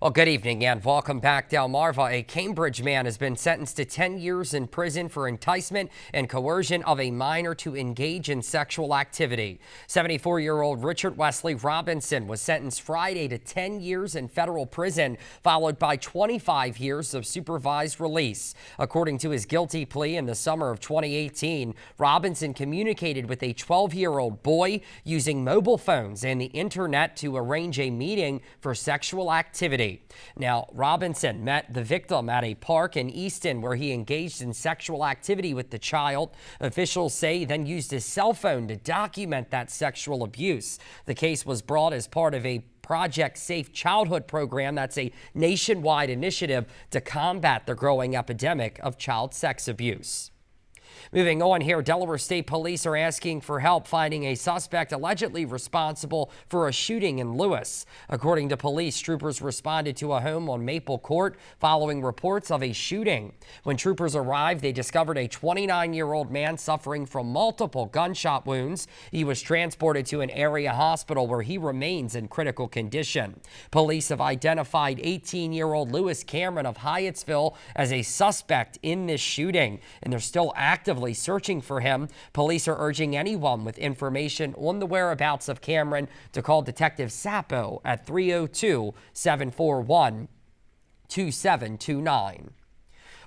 Well, good evening and welcome back. Delmarva, a Cambridge man has been sentenced to 10 years in prison for enticement and coercion of a minor to engage in sexual activity. 74-year-old Richard Wesley Robinson was sentenced Friday to 10 years in federal prison, followed by 25 years of supervised release. According to his guilty plea in the summer of 2018, Robinson communicated with a 12-year-old boy using mobile phones and the internet to arrange a meeting for sexual activity. Now, Robinson met the victim at a park in Easton where he engaged in sexual activity with the child. Officials say he then used his cell phone to document that sexual abuse. The case was brought as part of a Project Safe Childhood program that's a nationwide initiative to combat the growing epidemic of child sex abuse. Moving on here, Delaware State Police are asking for help finding a suspect allegedly responsible for a shooting in Lewis. According to police, troopers responded to a home on Maple Court following reports of a shooting. When troopers arrived, they discovered a 29-year-old man suffering from multiple gunshot wounds. He was transported to an area hospital where he remains in critical condition. Police have identified 18-year-old Lewis Cameron of Hyattsville as a suspect in this shooting, and they're still actively searching for him. Police are urging anyone with information on the whereabouts of Cameron to call Detective Sapo at 302-741-2729.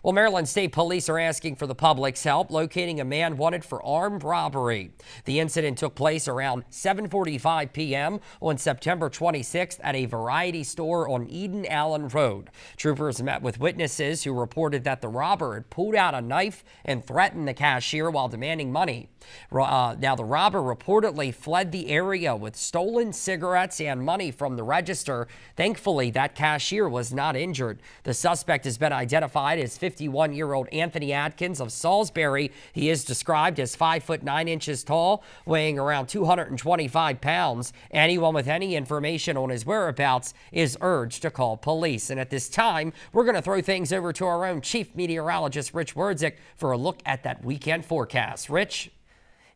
Well, Maryland State Police are asking for the public's help locating a man wanted for armed robbery. The incident took place around 7:45 p.m. on September 26th at a variety store on Eden Allen Road. Troopers met with witnesses who reported that the robber had pulled out a knife and threatened the cashier while demanding money. Now, the robber reportedly fled the area with stolen cigarettes and money from the register. Thankfully, that cashier was not injured. The suspect has been identified as 51-year-old Anthony Atkins of Salisbury. He is described as 5 foot 9 inches tall, weighing around 225 pounds. Anyone with any information on his whereabouts is urged to call police. And at this time, we're going to throw things over to our own chief meteorologist, Rich Werdzik, for a look at that weekend forecast. Rich?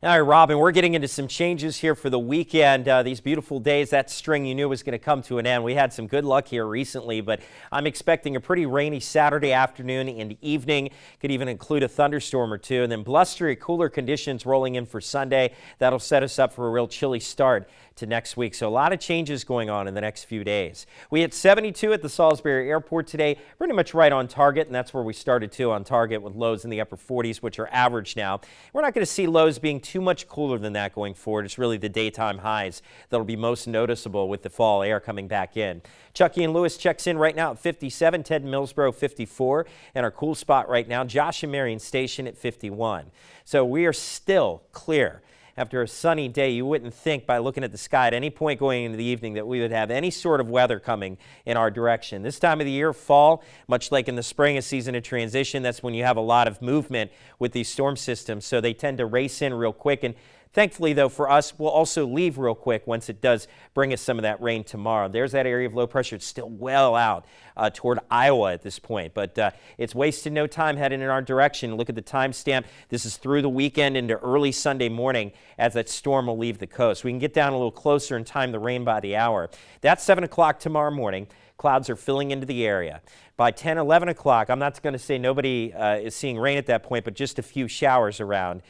All right, Robin, we're getting into some changes here for the weekend. These beautiful days, that string you knew was going to come to an end. We had some good luck here recently, but I'm expecting a pretty rainy Saturday afternoon and evening. Could even include a thunderstorm or two. And then blustery, cooler conditions rolling in for Sunday. That'll set us up for a real chilly start to next week. So a lot of changes going on in the next few days. We had 72 at the Salisbury Airport today, pretty much right on target, and that's where we started too, on target with lows in the upper 40s, which are average now. We're not going to see lows being too much cooler than that going forward. It's really the daytime highs that'll be most noticeable with the fall air coming back in. Chucky and Lewis checks in right now at 57, Ted and Millsboro 54, and our cool spot right now, Josh and Marion Station at 51. So we are still clear. After a sunny day, you wouldn't think by looking at the sky at any point going into the evening that we would have any sort of weather coming in our direction. This time of the year, fall, much like in the spring, a season of transition, that's when you have a lot of movement with these storm systems. So they tend to race in real quick. And thankfully, though, for us, we'll also leave real quick once it does bring us some of that rain tomorrow. There's that area of low pressure. It's still well out toward Iowa at this point, but it's wasted no time heading in our direction. Look at the timestamp. This is through the weekend into early Sunday morning as that storm will leave the coast. We can get down a little closer and time the rain by the hour. That's 7 o'clock tomorrow morning. Clouds are filling into the area. By 10, 11 o'clock, I'm not going to say nobody is seeing rain at that point, but just a few showers around.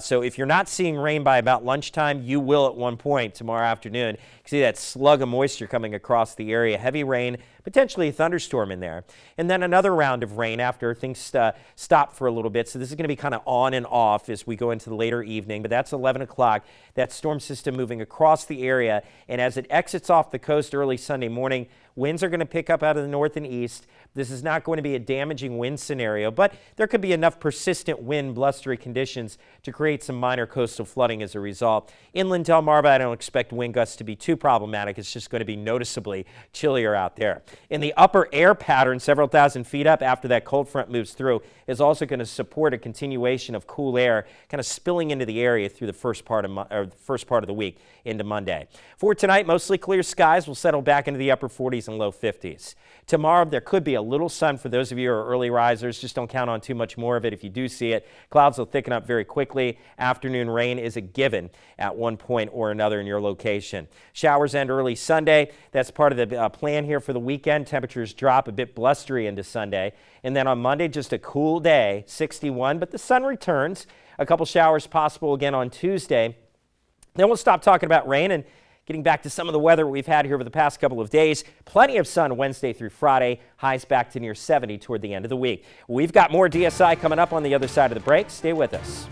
So if you're not seeing rain by about lunchtime, you will at one point tomorrow afternoon. You can see that slug of moisture coming across the area. Heavy rain, potentially a thunderstorm in there. And then another round of rain after things stop for a little bit. So this is going to be kind of on and off as we go into the later evening. But that's 11 o'clock. That storm system moving across the area. And as it exits off the coast early Sunday morning, winds are going to pick up out of the north and east. This is not going to be a damaging wind scenario, but there could be enough persistent wind, blustery conditions to create some minor coastal flooding as a result. Inland Delmarva, I don't expect wind gusts to be too problematic. It's just going to be noticeably chillier out there. In the upper air pattern, several thousand feet up after that cold front moves through, is also going to support a continuation of cool air kind of spilling into the area through the first part of the week into Monday. For tonight, mostly clear skies will settle back into the upper 40s and low 50s. Tomorrow, there could be a little sun for those of you who are early risers. Just don't count on too much more of it if you do see it. Clouds will thicken up very quickly. early afternoon rain is a given at one point or another in your location. Showers end early Sunday. That's part of the plan here for the weekend. Temperatures drop a bit blustery into Sunday. And then on Monday, just a cool day, 61, but the sun returns. A couple showers possible again on Tuesday. Then we'll stop talking about rain and getting back to some of the weather we've had here over the past couple of days. Plenty of sun Wednesday through Friday. Highs back to near 70 toward the end of the week. We've got more DSI coming up on the other side of the break. Stay with us.